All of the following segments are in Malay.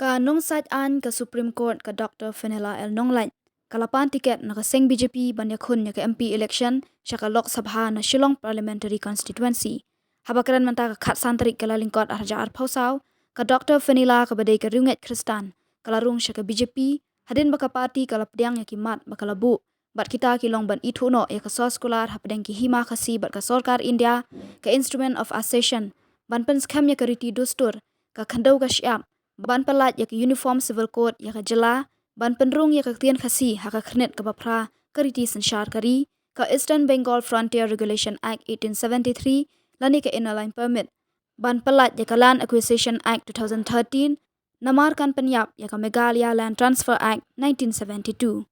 Ka nong sat an ka Supreme Court ka Dr. Fenela el nonglain. Kalapan tiket na kaseng BJP banya khun ya ka MP election siya ka Lok Sabha na Shillong Parliamentary Constituency. Habakaran manta ka khat santrik kala lingkot arja arpausaw ka Dr. Fenela ka badai ka Runget Kristan kala Rung siya ka BJP hadin baka parti kala Pdiang ya ki mat baka labu bat kita ki long ban ithuno ya ka sos kular hapdeng ki hima Khasi bat ka Sarkar India ka Instrument of Accession ban pen skam ya ka riti dustur ka khandau ka syam ban pelat ya ke uniform civil code ya ka jela ban penrung ya ka Ktien Khasi ha ka khnet ka bapra kariti sanshar kari ka Eastern Bengal Frontier Regulation Act 1873 lani ka inner line permit ban pelat ya ka Land Acquisition Act 2013 namar kan penyap ya ka Meghalaya Land Transfer Act 1972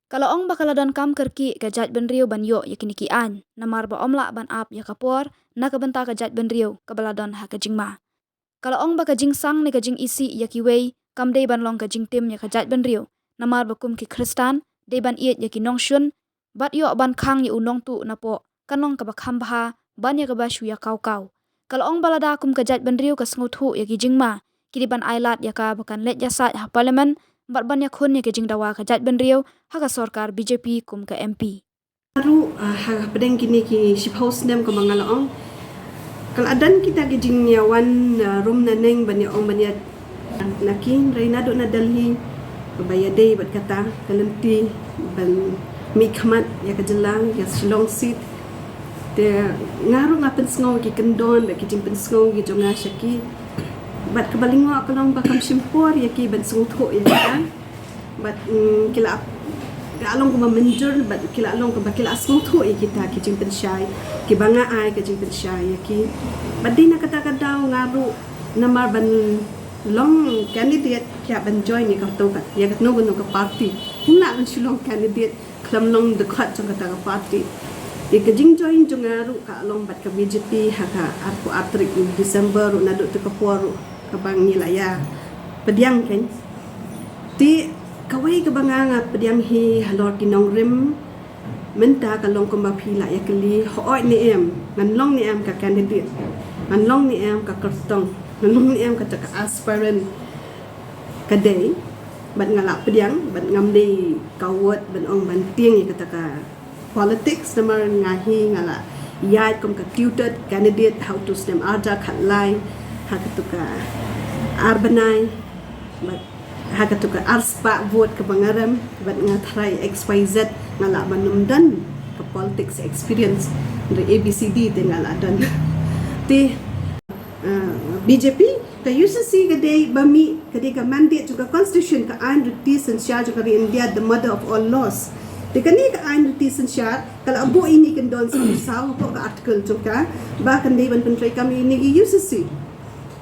kalau ong bakal Donkam kerki ka jaj benriu ban yo ya kiniki an namar ba omla ban ap ya ka por na ka benta ka jaj benriu ka baladon ha ka jingma kalau ong baka jing sang ni ka jing isi ya ki wei kam dei ban long ka jing tim ya ka jat ban riu namar bakum ki Kristan dei ban iet ya ki nong shun bat yo ban khang ya unong tu na po kanong ka bakham bha ban ya ka ba shu ya kau kau kalau ong balada kum ka jat ban riu ka sngu thu ya ki jing ma kiri ban ailat ya ka bakan let ya sa ha parliament bat ban ya khun ya ki jing dawa ka jat ban riu ha ka Sarkar BJP kum ka MP baru ha pedeng kini ki ship house nem ko mangala ong kalau adan kita gejing nyawan room naneng banyak orang banyak nakin Reynado na Delhi babaya day bat kata kalenti ban mikmat ya kejelang ya Shillong seat te ngaru ngapen sngo ki kendon ba ki jimpen sngo ki jonga shaki bat kebalingo kalong bakam simpor ya ki ban sungtho ya kan bat kila along ko menjur bat kila along ko bakila asmo thu kita ki jimpen syai ki banga ai ki jimpen syai ki badina kata-kata ngaru namar ban long candidate kya ban join ni ka to ka ya ka no ka party huna ban shilong candidate klam long de khat jong kata ka party ki jing join jong ngaru ka along bat ka BJP ha ka aku atrik December na do to ka por ka bang nilaya Pdiang kan ti kawai ke banganga Pdiang hi halor kinong rim menta kalong ko mapila ya kali hooi ni em ngan long ni em ka candidate ngan long ni em ka kertong ngan long ni em ka aspirant kadai bat ngala Pdiang bat ngamde kawat ban ong ban tiang ya kata ka politics namar ngahi ngala yai kom ka tutored candidate how to stem arja khatlai ha ka arbanai bat haga tu ka arspa vote ke bangaram bat ngatrai XYZ ngala manumdan ke politics experience dari ABCD tinggal adan ti BJP ka UCC gede bami gede ka mandate juga constitution ka ain ruti sensyar juga di India the mother of all laws tikani ka ain ruti sensyar kalau abu ini kendon sa ko ka article juga bahkan dewan penteri kami ini UCC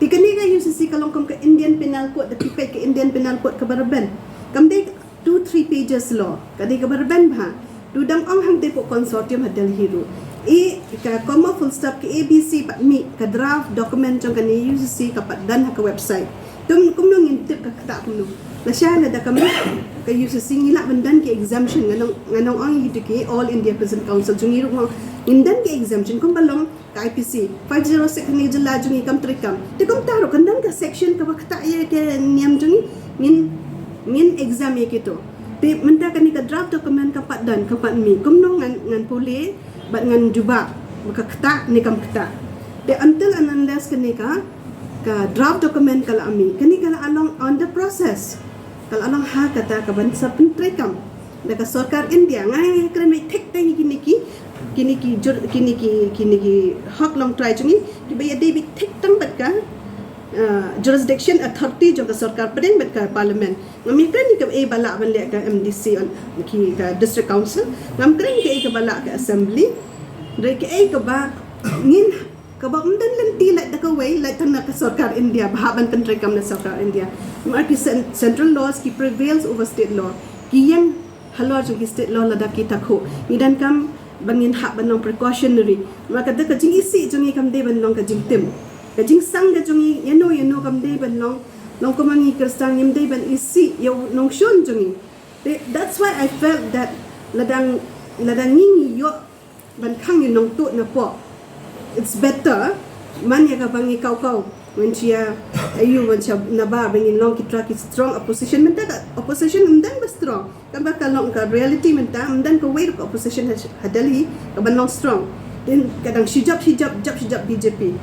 tikani ka UCC kalong kam ka Indian Penal Code the pikai ka Indian Penal Code ka barben kam de 2-3 pages law kadi ka barben bha dudang ong hang de po consortium hadal hiru ka comma full stop ka ABC pa mi ka draft document jong kani UCC ka padan ha ka website tum kumnong intip ka kata kumno la sya na da kami ka UCC ngila bandan ki exemption nganong ong hidiki All India Prison Council jong hiru mo indan ki exemption kum balong ka IPC 506 ni jela jungi kam trikam te kum taro kandan ka section ka wakta ye ke niam jungi min exam ye kito te menta kan ka draft document ka padan ka pat mi kum no ngan puli bat ngan juba maka kata ni kam kata te until and unless kani ka draft document kala ami kani kala along on the process kala along ha kata ka ban sa pentrikam da ka Sarkar India ngai kren mai thik tai kini ki hak long try chungi ki baya David thik tang bat ka jurisdiction authority jo ka Sarkar Pdiang bat ka parliament ngami kan ni ka e bala ban le ka MDC ki ka district council ngam kren ki e ka bala ka assembly re ki e ka ba ngin ka ba undan lanti la da ka way la tan ka Sarkar India bahaban pentri kam na Sarkar India mar ki central laws ki prevails over state law ki yang halor jo ki state law la da ki takho midan kam bangin hak banong precautionary maka da ka jing isi jungi kam de ban long ka jing tim ka jing sang da jungi yano kam de ban long ko mangi Kristan yim de ban isi yo nong shon jungi that's why I felt that ladang ning yo ban khang yin nong tu na po it's better man ya ka bangi kau when chia ayu macam nabar bengin long kita ki strong opposition menta ka opposition mendan ba strong kan ba kalong ka reality menta mendan ko way opposition hadali ka ban long strong then kadang shijab BJP